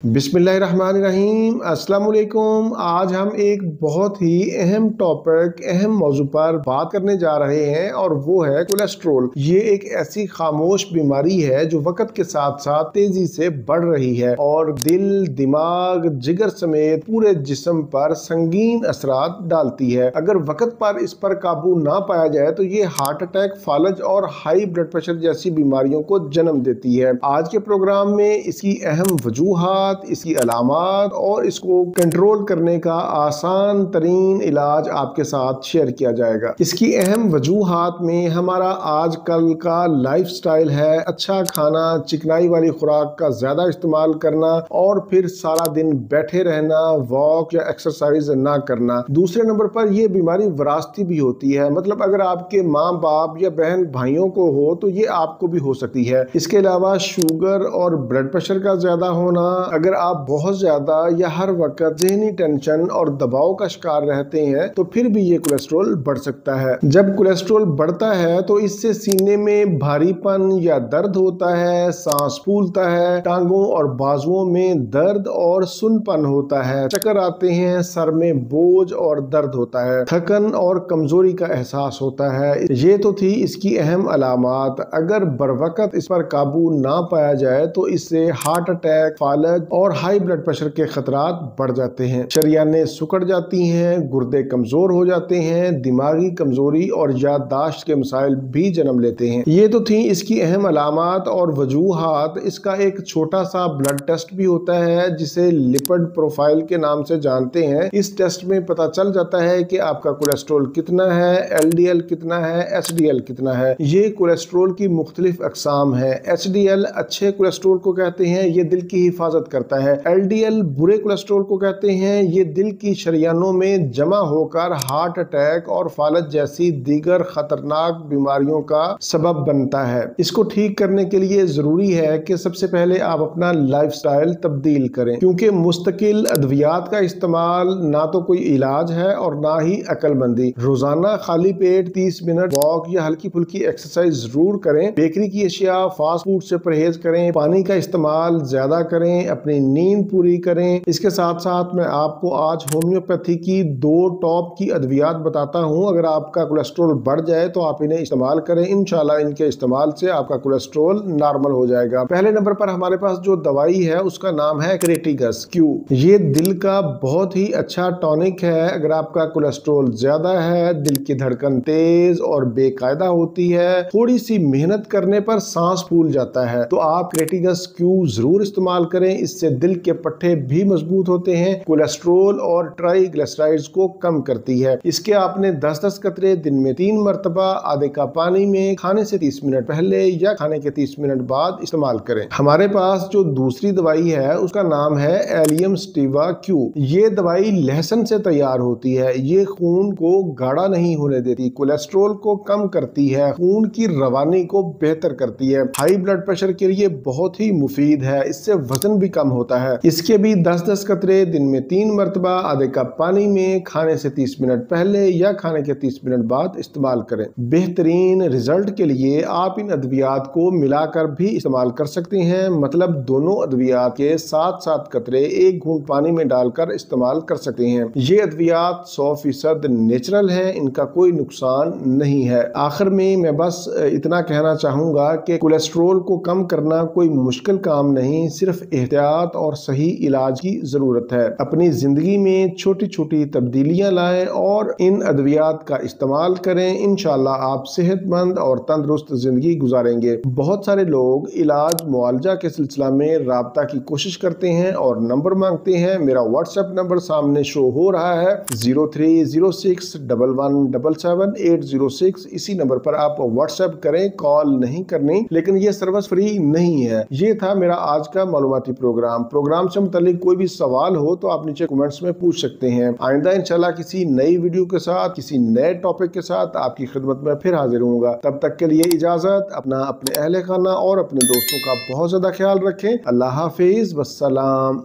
बिस्मिल्लाहिर्रहमानिर्रहीम। अस्सलाम वालेकुम। आज हम एक बहुत ही अहम टॉपिक, अहम मौजू पर बात करने जा रहे हैं और वो है कोलेस्ट्रॉल। ये एक ऐसी खामोश बीमारी है जो वक्त के साथ साथ तेजी से बढ़ रही है और दिल, दिमाग, जिगर समेत पूरे जिस्म पर संगीन असरात डालती है। अगर वक्त पर इस पर काबू ना पाया जाए तो ये हार्ट अटैक, फालज और हाई ब्लड प्रेशर जैसी बीमारियों को जन्म देती है। आज के प्रोग्राम में इसकी अहम वजूहात, इसकी अलामात और इसको कंट्रोल करने का आसान तरीन इलाज आपके साथ शेयर किया जाएगा। इसकी अहम वजूहात में हमारा आजकल का लाइफस्टाइल है, अच्छा खाना, चिकनाई वाली खुराक का ज्यादा इस्तेमाल करना और फिर सारा दिन बैठे रहना, वॉक या एक्सरसाइज ना करना। दूसरे नंबर पर यह बीमारी विरासती भी होती है, मतलब अगर आपके माँ बाप या बहन भाइयों को हो तो ये आपको भी हो सकती है। इसके अलावा शुगर और ब्लड प्रेशर का ज्यादा होना, अगर आप बहुत ज्यादा या हर वक्त ज़हनी टेंशन और दबाव का शिकार रहते हैं तो फिर भी ये कोलेस्ट्रॉल बढ़ सकता है। जब कोलेस्ट्रॉल बढ़ता है तो इससे सीने में भारीपन या दर्द होता है, सांस फूलता है, टांगों और बाजुओं में दर्द और सुनपन होता है, चक्कर आते हैं, सर में बोझ और दर्द होता है, थकन और कमजोरी का एहसास होता है। ये तो थी इसकी अहम अलामात। अगर बरवकत इस पर काबू ना पाया जाए तो इससे हार्ट अटैक, फालज और हाई ब्लड प्रेशर के खतरात बढ़ जाते हैं। शरियानें सिकुड़ जाती हैं, गुर्दे कमजोर हो जाते हैं, दिमागी कमजोरी और याददाश्त के मसाइल भी जन्म लेते हैं। ये तो थी इसकी अहम अलामात और वजूहात। इसका एक छोटा सा ब्लड टेस्ट भी होता है जिसे लिपिड प्रोफाइल के नाम से जानते हैं। इस टेस्ट में पता चल जाता है कि आपका कोलेस्ट्रॉल कितना है, एलडीएल कितना है, एचडीएल कितना है। ये कोलेस्ट्रॉल की मुख्तलिफ अकसाम है। एचडीएल अच्छे कोलेस्ट्रॉल को कहते हैं, ये दिल की हिफाजत करता है। एलडीएल बुरे कोलेस्ट्रॉल को कहते हैं, ये दिल की शरियानों में जमा होकर हार्ट अटैक और फालज जैसी दीगर खतरनाक बीमारियों का सबब बनता है। इसको ठीक करने के लिए जरूरी है कि सबसे पहले आप अपना लाइफस्टाइल तब्दील करें, क्योंकि मुस्तकिल अद्वियात का इस्तेमाल ना तो कोई इलाज है और ना ही अक्लमंदी। रोजाना खाली पेट 30 मिनट वॉक या हल्की फुल्की एक्सरसाइज जरूर करें। बेकरी की अशिया, फास्ट फूड से परहेज करें, पानी का इस्तेमाल ज्यादा करें, अपनी नींद पूरी करें। इसके साथ साथ मैं आपको आज होम्योपैथी की 2 टॉप की अद्वियात बताता हूं। अगर आपका कोलेस्ट्रॉल बढ़ जाए तो आप इन्हें इस्तेमाल करें, इंशाल्लाह इनके इस्तेमाल से आपका कोलेस्ट्रॉल नॉर्मल हो जाएगा। पहले नंबर पर हमारे पास जो दवाई है उसका नाम है क्रेटिगस क्यू। ये दिल का बहुत ही अच्छा टॉनिक है। अगर आपका कोलेस्ट्रॉल ज्यादा है, दिल की धड़कन तेज और बेकायदा होती है, थोड़ी सी मेहनत करने पर सांस फूल जाता है, तो आप क्रेटिगस क्यू जरूर इस्तेमाल करें। इससे दिल के पट्टे भी मजबूत होते हैं, कोलेस्ट्रॉल और ट्राइग्लिसराइड्स को कम करती है। इसके आपने 10-10 कतरे दिन में 3 मरतबा आधे कप पानी में खाने से 30 मिनट पहले या खाने के 30 मिनट बाद इस्तेमाल करें। हमारे पास जो दूसरी दवाई है उसका नाम है एलियम स्टीवा क्यू। ये दवाई लहसुन से तैयार होती है। ये खून को गाढ़ा नहीं होने देती, कोलेस्ट्रॉल को कम करती है, खून की रवानी को बेहतर करती है, हाई ब्लड प्रेशर के लिए बहुत ही मुफीद है, इससे वजन भी कम होता है। इसके भी 10-10 कतरे दिन में 3 मरतबा आधे कप पानी में खाने से 30 मिनट पहले या खाने के 30 मिनट बाद इस्तेमाल करें। बेहतरीन रिजल्ट के लिए आप इन अद्वियात को मिलाकर भी इस्तेमाल कर सकते हैं, मतलब दोनों अद्वियात के 7-7 कतरे 1 घूंट पानी में डालकर इस्तेमाल कर सकते हैं। ये अद्वियात 100% नेचुरल है, इनका कोई नुकसान नहीं है। आखिर में मैं बस इतना कहना चाहूंगा कि कोलेस्ट्रॉल को कम करना कोई मुश्किल काम नहीं, सिर्फ एहतियात और सही इलाज की जरूरत है। अपनी जिंदगी में छोटी छोटी तब्दीलियां लाएं और इन अद्वियात का इस्तेमाल करें। इंशाल्लाह आप सेहतमंद और तंदुरुस्त जिंदगी गुजारेंगे। बहुत सारे लोग इलाज मुआवजा के सिलसिला में राब्ता की कोशिश करते हैं और नंबर मांगते हैं। मेरा व्हाट्सएप नंबर सामने शो हो रहा है 030611777806। इसी नंबर पर आप व्हाट्सएप करें, कॉल नहीं करनी, लेकिन ये सर्विस फ्री नहीं है। ये था मेरा आज का मालूमाती प्रोग्राम से मुतालिक कोई भी सवाल हो तो आप नीचे कमेंट्स में पूछ सकते हैं। आइंदा इंशाल्लाह किसी नई वीडियो के साथ, किसी नए टॉपिक के साथ आपकी खिदमत में फिर हाजिर होऊंगा। तब तक के लिए इजाजत। अपने अहले खाना और अपने दोस्तों का बहुत ज्यादा ख्याल रखें। अल्लाह हाफिज, वस्सलाम।